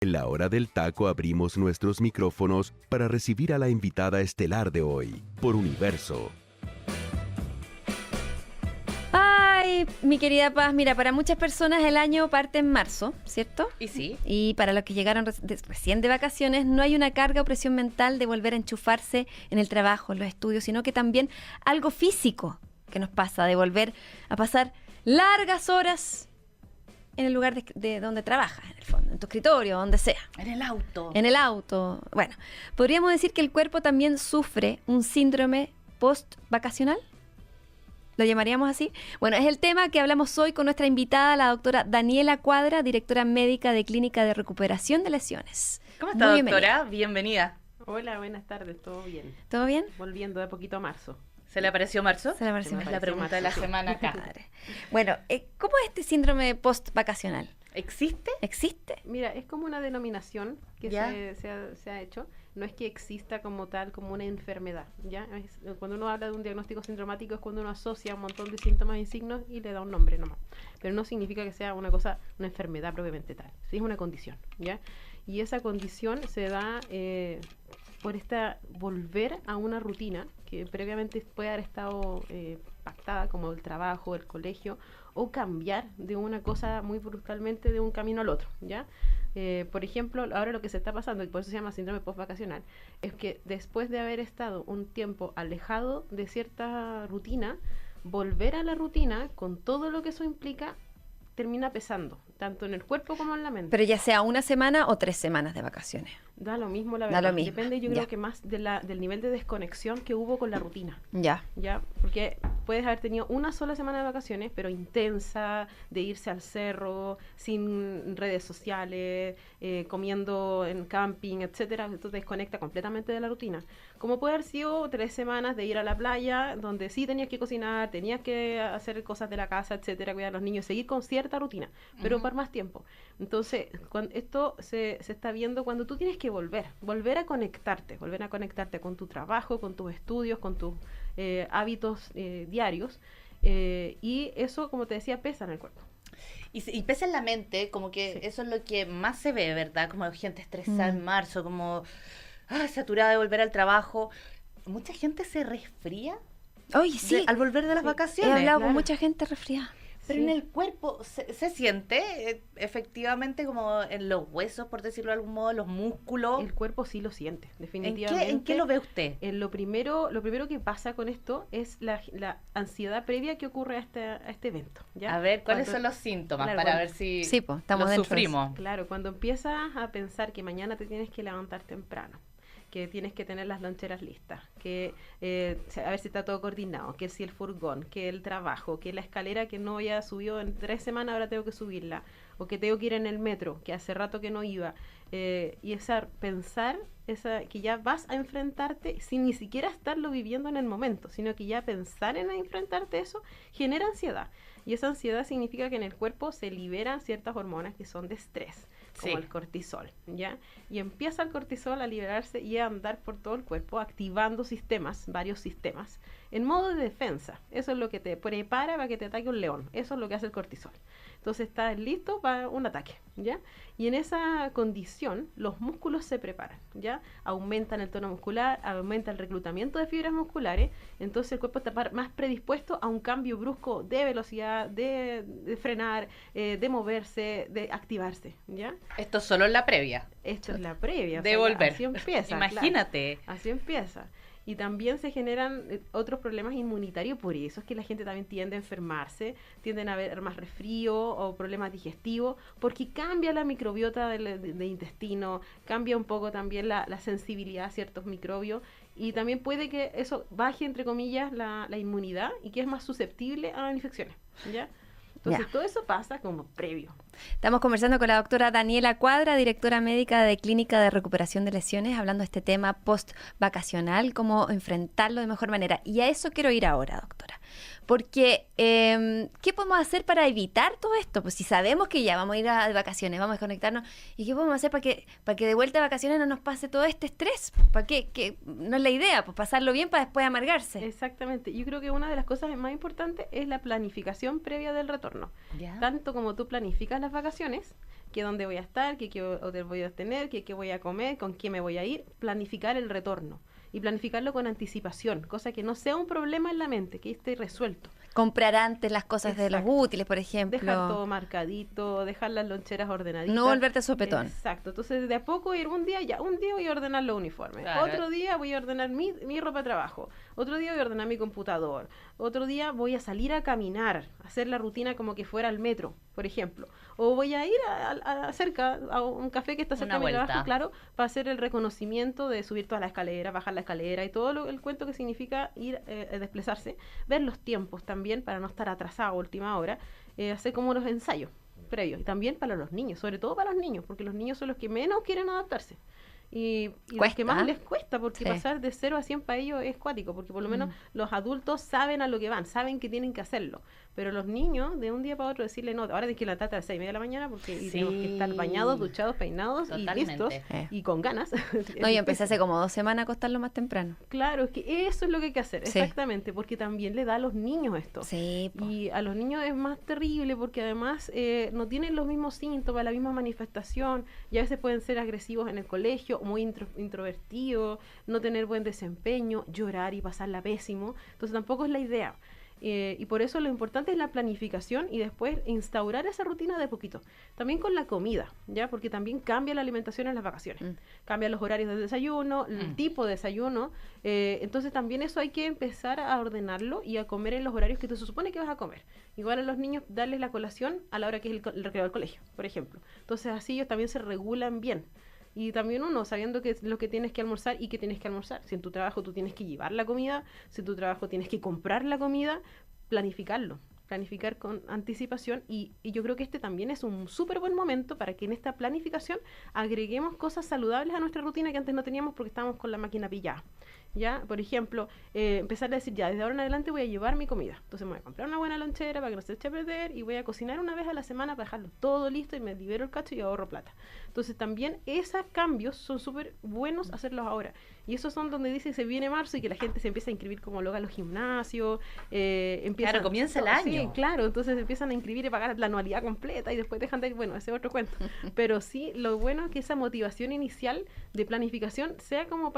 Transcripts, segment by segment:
En la hora del taco abrimos nuestros micrófonos para recibir a la invitada estelar de hoy, por Universo. Ay, mi querida Paz, mira, para muchas personas el año parte en marzo, ¿cierto? Y sí. Y para los que llegaron recién de vacaciones, no hay una carga o presión mental de volver a enchufarse en el trabajo, en los estudios, sino que también algo físico que nos pasa, de volver a pasar largas horas en el lugar de donde trabajas, en el fondo, en tu escritorio, donde sea. En el auto. En el auto. Bueno, podríamos decir que el cuerpo también sufre un síndrome post-vacacional. ¿Lo llamaríamos así? Bueno, es el tema que hablamos hoy con nuestra invitada, la doctora Daniela Cuadra, directora médica de Clínica de Recuperación de Lesiones. ¿Cómo está, Muy doctora? Bienvenida. Hola, buenas tardes, ¿todo bien? ¿Todo bien? Volviendo de poquito a marzo. ¿Se le apareció marzo? Se le apareció Es marzo. la pregunta de la marzo. semana acá. Padre. Bueno, ¿cómo es este síndrome post-vacacional? ¿Existe? ¿Existe? Mira, es como una denominación que ¿Ya? se ha hecho. No es que exista como tal, como una enfermedad, ¿ya? Cuando uno habla de un diagnóstico sindromático es cuando uno asocia un montón de síntomas y signos y le da un nombre nomás. Pero no significa que sea una cosa, una enfermedad propiamente tal. Sí, es una condición, ¿ya? Y esa condición se da por volver a una rutina que previamente puede haber estado pactada, como el trabajo, el colegio, o cambiar de una cosa muy brutalmente de un camino al otro, ¿ya? Por ejemplo, ahora lo que se está pasando, y por eso se llama síndrome postvacacional, es que después de haber estado un tiempo alejado de cierta rutina, volver a la rutina, con todo lo que eso implica, termina pesando, tanto en el cuerpo como en la mente. Pero ya sea una semana o 3 semanas de vacaciones. Da lo mismo, la Da verdad. lo mismo, Depende, yo ya. creo que más del nivel de desconexión que hubo con la rutina. Ya. Ya, porque puedes haber tenido una sola semana de vacaciones, pero intensa, de irse al cerro, sin redes sociales, comiendo en camping, etcétera. Esto te desconecta completamente de la rutina. Como puede haber sido 3 semanas de ir a la playa, donde sí tenías que cocinar, tenías que hacer cosas de la casa, etcétera, cuidar a los niños, seguir con cierta rutina, pero por más tiempo. Entonces, esto se está viendo cuando tú tienes que volver a conectarte con tu trabajo, con tus estudios, con tus hábitos diarios, y eso, como te decía, pesa en el cuerpo. Y pesa en la mente, como que Sí. eso es lo que más se ve, ¿verdad? Como gente estresada en marzo, como saturada de volver al trabajo. Mucha gente se resfría Oye, sí. al volver de las Sí. He vacaciones. hablado con claro. mucha gente resfriada. Pero Sí. en el cuerpo se siente efectivamente como en los huesos, por decirlo de algún modo, los músculos. El cuerpo sí lo siente, ¿En definitivamente. qué lo ve usted? Lo primero que pasa con esto es la ansiedad previa que ocurre a este evento, ¿ya? A ver, ¿cuáles Cuando- son los síntomas? Claro, para cuando- ver si Sí, pues, estamos lo dentro de eso. sufrimos. Claro, cuando empiezas a pensar que mañana te tienes que levantar temprano, que tienes que tener las loncheras listas, que a ver si está todo coordinado, que si el furgón, que el trabajo, que la escalera que no había subido en 3 semanas, ahora tengo que subirla, o que tengo que ir en el metro, que hace rato que no iba, y pensar que ya vas a enfrentarte sin ni siquiera estarlo viviendo en el momento, sino que ya pensar en enfrentarte eso genera ansiedad. Y esa ansiedad significa que en el cuerpo se liberan ciertas hormonas que son de estrés, como Sí. el cortisol, ¿ya? Y empieza el cortisol a liberarse y a andar por todo el cuerpo, activando varios sistemas, en modo de defensa. Eso es lo que te prepara para que te ataque un león. Eso es lo que hace el cortisol. Entonces estás listo para un ataque, ¿ya? Y en esa condición los músculos se preparan, ¿ya? Aumentan el tono muscular, aumenta el reclutamiento de fibras musculares, entonces el cuerpo está más predispuesto a un cambio brusco de velocidad, de frenar, de moverse, de activarse, ¿ya? Esto es solo en la previa. Esto es la previa. De volver. Así empieza. Imagínate. Claro, así empieza. Y también se generan otros problemas inmunitarios, por eso es que la gente también tiende a enfermarse, tienden a haber más resfrío o problemas digestivos, porque cambia la microbiota de intestino, cambia un poco también la sensibilidad a ciertos microbios, y también puede que eso baje, entre comillas, la inmunidad y que es más susceptible a infecciones, ¿ya? Entonces todo eso pasa como previo. Estamos conversando con la doctora Daniela Cuadra, directora médica de Clínica de Recuperación de Lesiones, hablando de este tema post-vacacional, cómo enfrentarlo de mejor manera. Y a eso quiero ir ahora, doctora. Porque, ¿qué podemos hacer para evitar todo esto? Pues si sabemos que ya vamos a ir de vacaciones, vamos a desconectarnos, ¿y qué podemos hacer para que de vuelta de vacaciones no nos pase todo este estrés? ¿Para qué? Que no es la idea, pues pasarlo bien para después amargarse. Exactamente. Yo creo que una de las cosas más importantes es la planificación previa del retorno. ¿Ya? Tanto como tú planificas las vacaciones, qué dónde voy a estar, qué hotel voy a tener, qué voy a comer, con qué me voy a ir, planificar el retorno y planificarlo con anticipación, cosa que no sea un problema en la mente, que esté resuelto. Comprar antes las cosas de los Exacto. útiles, por ejemplo. Dejar todo marcadito, dejar las loncheras ordenaditas. No volverte sopetón. Exacto. Entonces, de a poco ir un día voy a ordenar los uniformes. Claro. Otro día voy a ordenar mi ropa de trabajo. Otro día voy a ordenar mi computador. Otro día voy a salir a caminar, hacer la rutina como que fuera al metro, por ejemplo. O voy a ir cerca, a un café que está cerca de mi trabajo, claro, para hacer el reconocimiento de subir toda la escalera, bajar la escalera y todo el cuento que significa ir desplazarse. Ver los tiempos también para no estar atrasado a última hora. Hacer como los ensayos previos. Y también para los niños, sobre todo para los niños, porque los niños son los que menos quieren adaptarse. Y los que más les cuesta, porque pasar de 0 a 100 para ellos es cuático, porque por lo menos los adultos saben a lo que van, saben que tienen que hacerlo. Pero los niños, de un día para otro, decirle, no, ahora tienes que levantarte a las 6:30 de la mañana porque tenemos que estar bañados, duchados, peinados y listos, y con ganas. No, yo empecé hace como 2 semanas a acostarlo más temprano. Claro, es que eso es lo que hay que hacer, exactamente, porque también le da a los niños esto. Sí, y a los niños es más terrible porque además no tienen los mismos síntomas, la misma manifestación, y a veces pueden ser agresivos en el colegio, muy introvertidos, no tener buen desempeño, llorar y pasarla pésimo. Entonces tampoco es la idea. Y por eso lo importante es la planificación y después instaurar esa rutina de poquito. También con la comida, ¿ya? Porque también cambia la alimentación en las vacaciones. Cambian los horarios del desayuno, el tipo de desayuno. Entonces también eso hay que empezar a ordenarlo y a comer en los horarios que tú se supone que vas a comer. Igual a los niños darles la colación a la hora que es el recreo del colegio, por ejemplo. Entonces así ellos también se regulan bien. Y también uno, sabiendo que es lo que tienes que almorzar y que tienes que almorzar. Si en tu trabajo tú tienes que llevar la comida, si en tu trabajo tienes que comprar la comida, planificar con anticipación. Y yo creo que este también es un súper buen momento para que en esta planificación agreguemos cosas saludables a nuestra rutina que antes no teníamos porque estábamos con la máquina pillada. ¿Ya? Por ejemplo, empezar a decir, ya, desde ahora en adelante voy a llevar mi comida. Entonces me voy a comprar una buena lonchera para que no se eche a perder y voy a cocinar una vez a la semana para dejarlo todo listo y me libero el cacho y ahorro plata. Entonces también esos cambios son súper buenos hacerlos ahora. Y esos son donde dice se viene marzo y que la gente se empieza a inscribir como loca a los gimnasios. Claro, comienza el año. Sí, claro, entonces empiezan a inscribir y pagar la anualidad completa y después dejan de ir, bueno, ese es otro cuento. Pero sí, lo bueno es que esa motivación inicial de planificación sea como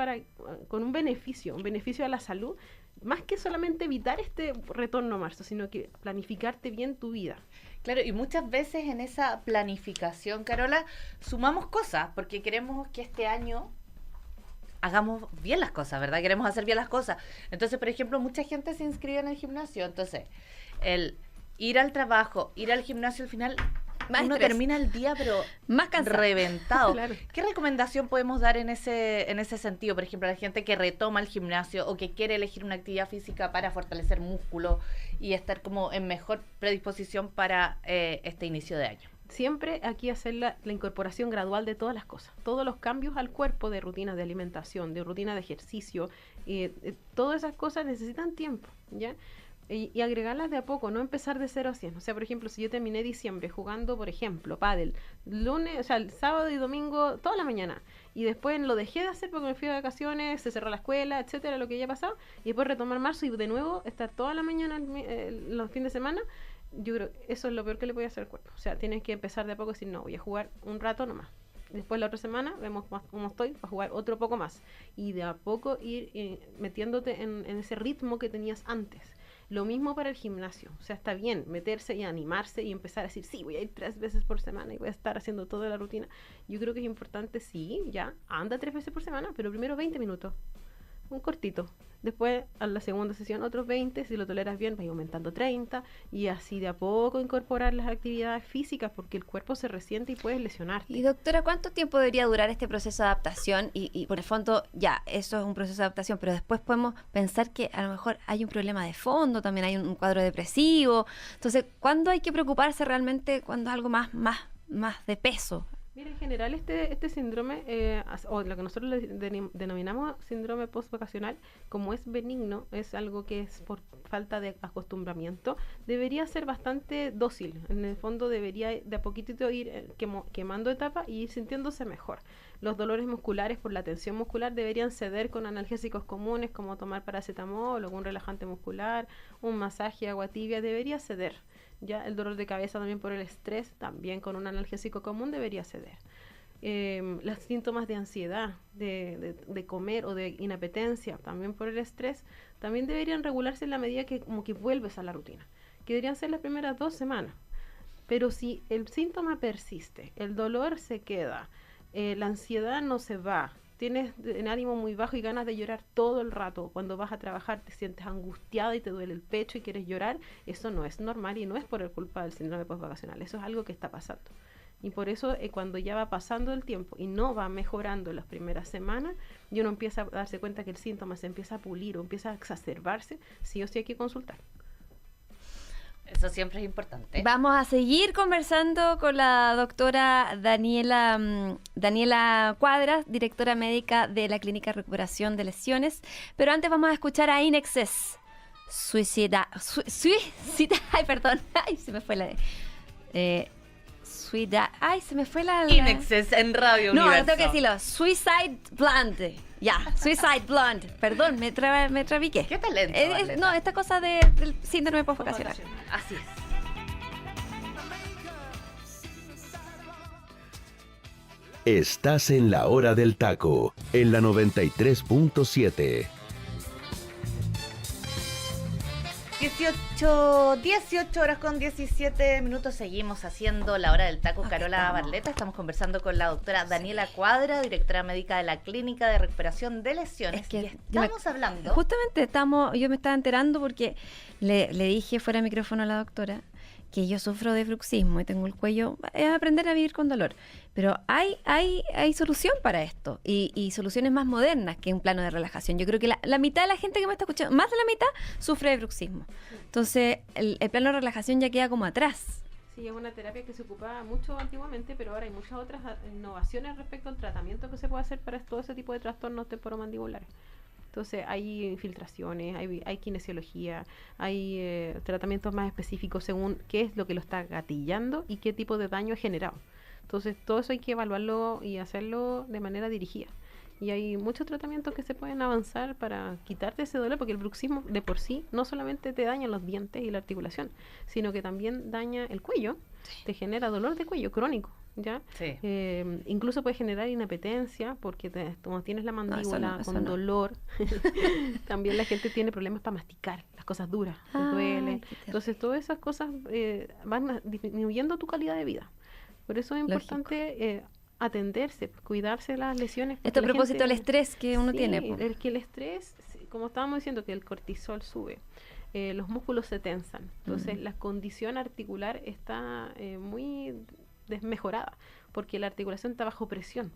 con un beneficio a la salud, más que solamente evitar este retorno a marzo, sino que planificarte bien tu vida. Claro, y muchas veces en esa planificación, Carola, sumamos cosas, porque queremos que este año hagamos bien las cosas, ¿verdad? Queremos hacer bien las cosas. Entonces, por ejemplo, mucha gente se inscribe en el gimnasio, entonces, el ir al trabajo, ir al gimnasio, al final más uno estrés. Termina el día, pero más cansado, reventado. Claro. ¿Qué recomendación podemos dar en ese sentido? Por ejemplo, a la gente que retoma el gimnasio o que quiere elegir una actividad física para fortalecer músculo y estar como en mejor predisposición para este inicio de año. Siempre aquí hacer la incorporación gradual de todas las cosas, todos los cambios al cuerpo de rutinas de alimentación, de rutina de ejercicio, todas esas cosas necesitan tiempo, ¿ya? Y agregarlas de a poco, no empezar de 0 a 100. O sea, por ejemplo, si yo terminé diciembre jugando, por ejemplo, pádel, lunes, o sea, el sábado y domingo, toda la mañana, y después lo dejé de hacer porque me fui de vacaciones, se cerró la escuela, etcétera, lo que ya pasado, y después retomar marzo y de nuevo estar toda la mañana los fines de semana, yo creo que eso es lo peor que le puede hacer al cuerpo. O sea, tienes que empezar de a poco y decir, no, voy a jugar un rato nomás. Después la otra semana vemos cómo estoy para jugar otro poco más. Y de a poco ir metiéndote en ese ritmo que tenías antes. Lo mismo para el gimnasio. O sea, está bien meterse y animarse y empezar a decir, sí, voy a ir 3 veces por semana y voy a estar haciendo toda la rutina. Yo creo que es importante, sí, ya, anda 3 veces por semana, pero primero 20 minutos. Un cortito. Después, a la segunda sesión, otros 20. Si lo toleras bien, vas aumentando 30. Y así de a poco incorporar las actividades físicas, porque el cuerpo se resiente y puedes lesionarte. Y doctora, ¿cuánto tiempo debería durar este proceso de adaptación? Y por el fondo, ya, eso es un proceso de adaptación, pero después podemos pensar que a lo mejor hay un problema de fondo, también hay un cuadro depresivo. Entonces, ¿cuándo hay que preocuparse realmente cuando es algo más de peso? Mira, en general este síndrome, o lo que nosotros le denominamos síndrome postvacacional, como es benigno, es algo que es por falta de acostumbramiento, debería ser bastante dócil. En el fondo debería de a poquitito ir quemando etapas y ir sintiéndose mejor. Los dolores musculares por la tensión muscular deberían ceder con analgésicos comunes como tomar paracetamol o un relajante muscular, un masaje, agua tibia, debería ceder. Ya el dolor de cabeza también por el estrés, también con un analgésico común debería ceder. Los síntomas de ansiedad, de comer o de inapetencia, también por el estrés, también deberían regularse en la medida que como que vuelves a la rutina, que deberían ser las primeras 2 semanas. Pero si el síntoma persiste, el dolor se queda, la ansiedad no se va, tienes el ánimo muy bajo y ganas de llorar todo el rato, cuando vas a trabajar te sientes angustiada y te duele el pecho y quieres llorar, eso no es normal y no es por culpa del síndrome postvacacional, eso es algo que está pasando. Y por eso cuando ya va pasando el tiempo y no va mejorando en las primeras semanas, y uno empieza a darse cuenta que el síntoma se empieza a pulir o empieza a exacerbarse, sí o sí hay que consultar. Eso siempre es importante. Vamos a seguir conversando con la doctora Daniela Cuadra, directora médica de la Clínica de Recuperación de Lesiones. Pero antes vamos a escuchar a Inexcess. Ay, perdón. Ay, se me fue la... se me fue la... Inexcess en Radio No, Universo. tengo que decirlo. Suicide Blonde. Ya, Suicide Blonde. Perdón, me trabiqué. ¿Qué talento, Arleta? No, esta cosa del síndrome postvacacional. Así es. Estás en la hora del taco, en la 93.7. 18 horas con 17 minutos, seguimos haciendo la hora del taco. Carola Barleta, estamos conversando con la doctora Daniela Cuadra, directora médica de la Clínica de Recuperación de Lesiones. Es que y estamos hablando... Justamente yo me estaba enterando porque le dije fuera de micrófono a la doctora que yo sufro de bruxismo y tengo el cuello, es aprender a vivir con dolor. Pero hay solución para esto y soluciones más modernas que un plano de relajación. Yo creo que la mitad de la gente que me está escuchando, más de la mitad, sufre de bruxismo. Entonces, el plano de relajación ya queda como atrás. Sí, es una terapia que se ocupaba mucho antiguamente, pero ahora hay muchas otras innovaciones respecto al tratamiento que se puede hacer para todo ese tipo de trastornos temporomandibulares. Entonces hay infiltraciones, hay kinesiología, hay tratamientos más específicos según qué es lo que lo está gatillando y qué tipo de daño ha generado. Entonces todo eso hay que evaluarlo y hacerlo de manera dirigida. Y hay muchos tratamientos que se pueden avanzar para quitarte ese dolor, porque el bruxismo de por sí no solamente te daña los dientes y la articulación, sino que también daña el cuello, te genera dolor de cuello crónico. ¿Ya? Sí. Incluso puede generar inapetencia porque como tienes la mandíbula con dolor, también la gente tiene problemas para masticar las cosas duras, les duelen. Entonces todas esas cosas van disminuyendo tu calidad de vida. Por eso es importante atenderse, cuidarse las lesiones. Esto a propósito del estrés que uno tiene. Que el estrés, como estábamos diciendo, que el cortisol sube. Los músculos se tensan. Entonces la condición articular está muy desmejorada, porque la articulación está bajo presión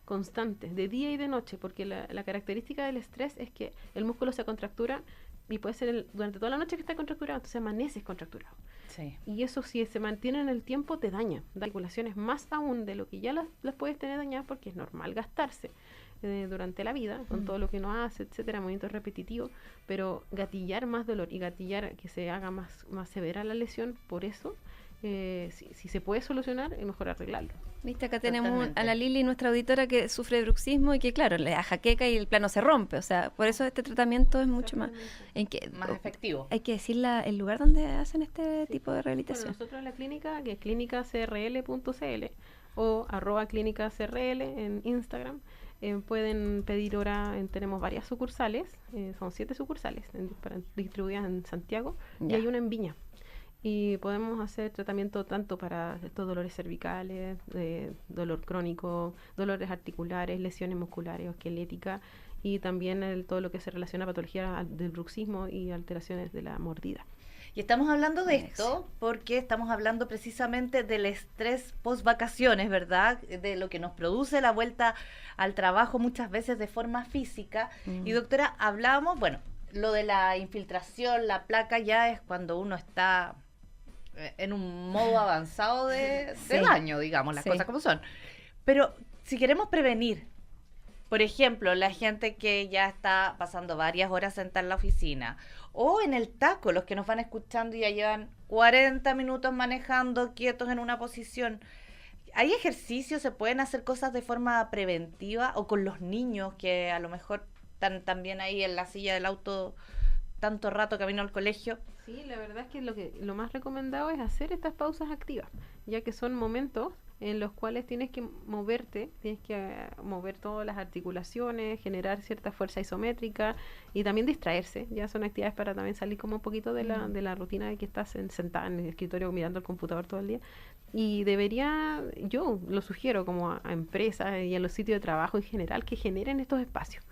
constante, de día y de noche, porque la característica del estrés es que el músculo se contractura y puede ser durante toda la noche que está contracturado, entonces amaneces contracturado. Sí. Y eso, si se mantiene en el tiempo, te daña. Da articulaciones más aún de lo que ya las puedes tener dañadas, porque es normal gastarse durante la vida, con todo lo que uno hace, etcétera, movimientos repetitivos, pero gatillar más dolor y gatillar que se haga más severa la lesión, por eso si se puede solucionar, es mejor arreglarlo. Viste, acá tenemos a la Lili, nuestra auditora, que sufre de bruxismo y que, claro, le da jaqueca y el plano se rompe. O sea, por eso este tratamiento es mucho más efectivo. Hay que decir el lugar donde hacen este tipo de rehabilitación. Bueno, nosotros en la clínica, que es clínicacrl.cl o @clínicacrl en Instagram, pueden pedir hora. Tenemos varias sucursales, son 7 sucursales distribuidas en Santiago y hay una en Viña. Y podemos hacer tratamiento tanto para estos dolores cervicales, dolor crónico, dolores articulares, lesiones musculares o esqueléticas, y también todo lo que se relaciona a patología del bruxismo y alteraciones de la mordida. Y estamos hablando de esto porque estamos hablando precisamente del estrés post vacaciones, ¿verdad? De lo que nos produce la vuelta al trabajo muchas veces de forma física. Y doctora, hablábamos, bueno, lo de la infiltración, la placa ya es cuando uno está en un modo avanzado de daño, digamos, las cosas como son. Pero si queremos prevenir, por ejemplo, la gente que ya está pasando varias horas sentada en la oficina, o en el taco, los que nos van escuchando y ya llevan 40 minutos manejando quietos en una posición, ¿hay ejercicios? ¿Se pueden hacer cosas de forma preventiva? O con los niños que a lo mejor están también ahí en la silla del auto tanto rato camino al colegio. Sí, la verdad es que lo más recomendado es hacer estas pausas activas, ya que son momentos en los cuales tienes que moverte, tienes que mover todas las articulaciones, generar cierta fuerza isométrica y también distraerse. Ya son actividades para también salir como un poquito de la rutina de que estás sentada en el escritorio mirando el computador todo el día. Y yo lo sugiero como a empresas y a los sitios de trabajo en general que generen estos espacios.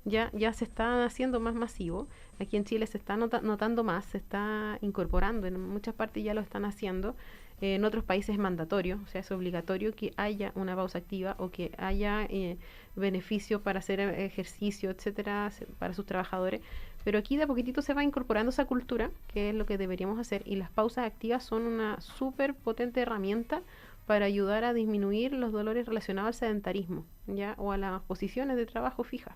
Ya se está haciendo más masivo. Aquí en Chile se está notando más, se está incorporando, en muchas partes ya lo están haciendo. En otros países es mandatorio, o sea, es obligatorio que haya una pausa activa o que haya beneficio para hacer ejercicio, etcétera, para sus trabajadores. Pero aquí de a poquitito se va incorporando esa cultura, que es lo que deberíamos hacer. Y las pausas activas son una súper potente herramienta para ayudar a disminuir los dolores relacionados al sedentarismo, ¿ya? O a las posiciones de trabajo fijas.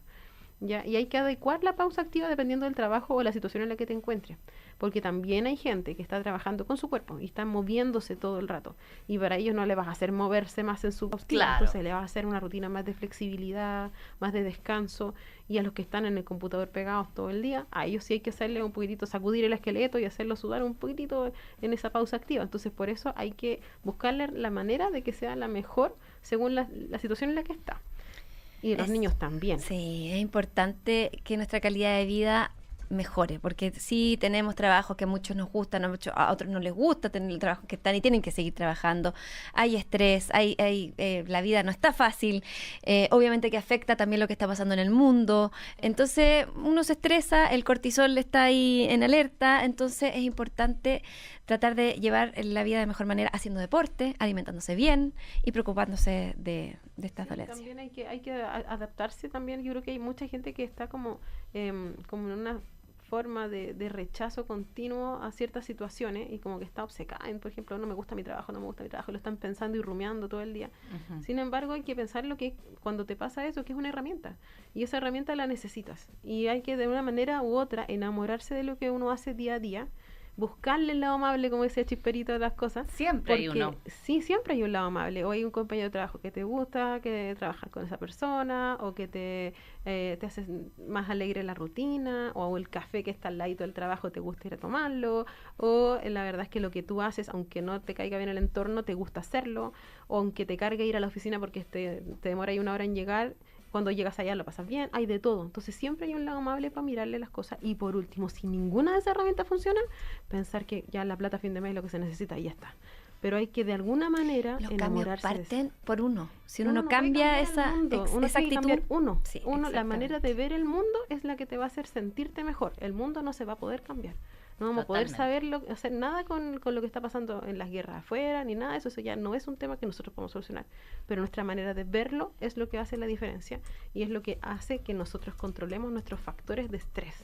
¿Ya? Y hay que adecuar la pausa activa dependiendo del trabajo o la situación en la que te encuentres, porque también hay gente que está trabajando con su cuerpo y está moviéndose todo el rato, y para ellos no le vas a hacer moverse más en su pausa activa, Claro. entonces le vas a hacer una rutina más de flexibilidad, más de descanso. Y a los que están en el computador pegados todo el día, a ellos sí hay que hacerle un poquitito, sacudir el esqueleto y hacerlo sudar un poquitito en esa pausa activa. Entonces por eso hay que buscarle la manera de que sea la mejor según la situación en la que está. Y los niños también. Sí, es importante que nuestra calidad de vida mejore, porque sí tenemos trabajos que a muchos nos gustan, a otros no les gusta tener el trabajo que están y tienen que seguir trabajando. Hay estrés, la vida no está fácil, obviamente que afecta también lo que está pasando en el mundo. Entonces uno se estresa, el cortisol está ahí en alerta, entonces es importante tratar de llevar la vida de mejor manera haciendo deporte, alimentándose bien y preocupándose de estas dolencias. También hay que adaptarse también. Yo creo que hay mucha gente que está como en una forma de rechazo continuo a ciertas situaciones y como que está obcecada por ejemplo, no me gusta mi trabajo, lo están pensando y rumiando todo el día. Ujú. Sin embargo, hay que pensar lo que cuando te pasa eso, que es una herramienta, y esa herramienta la necesitas, y hay que de una manera u otra enamorarse de lo que uno hace día a día, buscarle el lado amable, como decía Chisperito, de las cosas. Siempre hay Porque uno. sí, siempre hay un lado amable. O hay un compañero de trabajo que te gusta, que trabajas con esa persona, o que te hace más alegre la rutina, o el café que está al ladito del trabajo te gusta ir a tomarlo, o la verdad es que lo que tú haces, aunque no te caiga bien el entorno, te gusta hacerlo, o aunque te cargue ir a la oficina porque te demora ahí 1 hora en llegar, cuando llegas allá lo pasas bien, hay de todo. Entonces siempre hay un lado amable para mirarle las cosas. Y por último, si ninguna de esas herramientas funciona, pensar que ya la plata a fin de mes es lo que se necesita y ya está. Pero hay que de alguna manera Los cambios enamorarse de parten eso. por uno. Si uno No no puede cambia cambiar el esa mundo. Uno esa tiene que actitud, cambiar uno. Sí, La manera de exactamente. ver el mundo es la que te va a hacer sentirte mejor. El mundo no se va a poder cambiar. No vamos a poder hacer nada con lo que está pasando en las guerras afuera, ni nada de eso. Eso ya no es un tema que nosotros podemos solucionar. Pero nuestra manera de verlo es lo que hace la diferencia y es lo que hace que nosotros controlemos nuestros factores de estrés,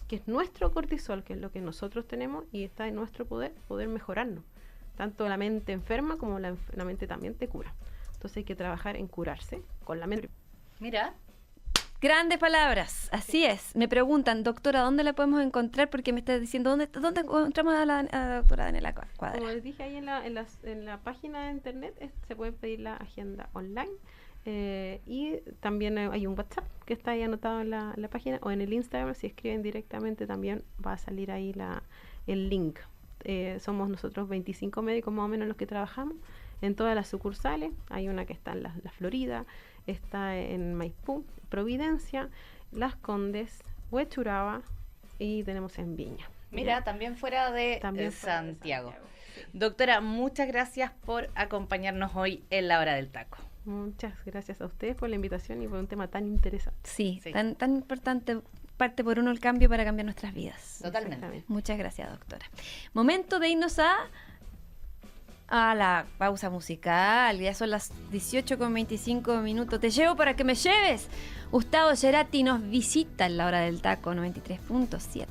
que es nuestro cortisol, que es lo que nosotros tenemos y está en nuestro poder mejorarnos. Tanto la mente enferma como la mente también te cura. Entonces hay que trabajar en curarse con la mente. Mira, Grandes palabras, así es. Me preguntan, doctora, ¿dónde la podemos encontrar? Porque me está diciendo, ¿dónde encontramos a la doctora Daniela Cuadra? Como les dije ahí en la página de internet, se puede pedir la agenda online. Y también hay un WhatsApp que está ahí anotado en la página, o en el Instagram, si escriben directamente también va a salir ahí el link. Somos nosotros 25 médicos más o menos los que trabajamos en todas las sucursales. Hay una que está en la Florida, está en Maipú, Providencia, Las Condes, Huechuraba y tenemos en Viña. mira, ¿Ya? también fuera de También fuera de Santiago. sí. Doctora, muchas gracias por acompañarnos hoy en la hora del taco. Muchas gracias a ustedes por la invitación y por un tema tan interesante. Sí, Sí. Tan importante parte por uno el cambio para cambiar nuestras vidas. Totalmente. Exactamente. Muchas gracias, doctora. Momento de irnos a la pausa musical. Ya son las 18:25. Te llevo para que me lleves. Gustavo Cerati nos visita en la hora del taco 93.7.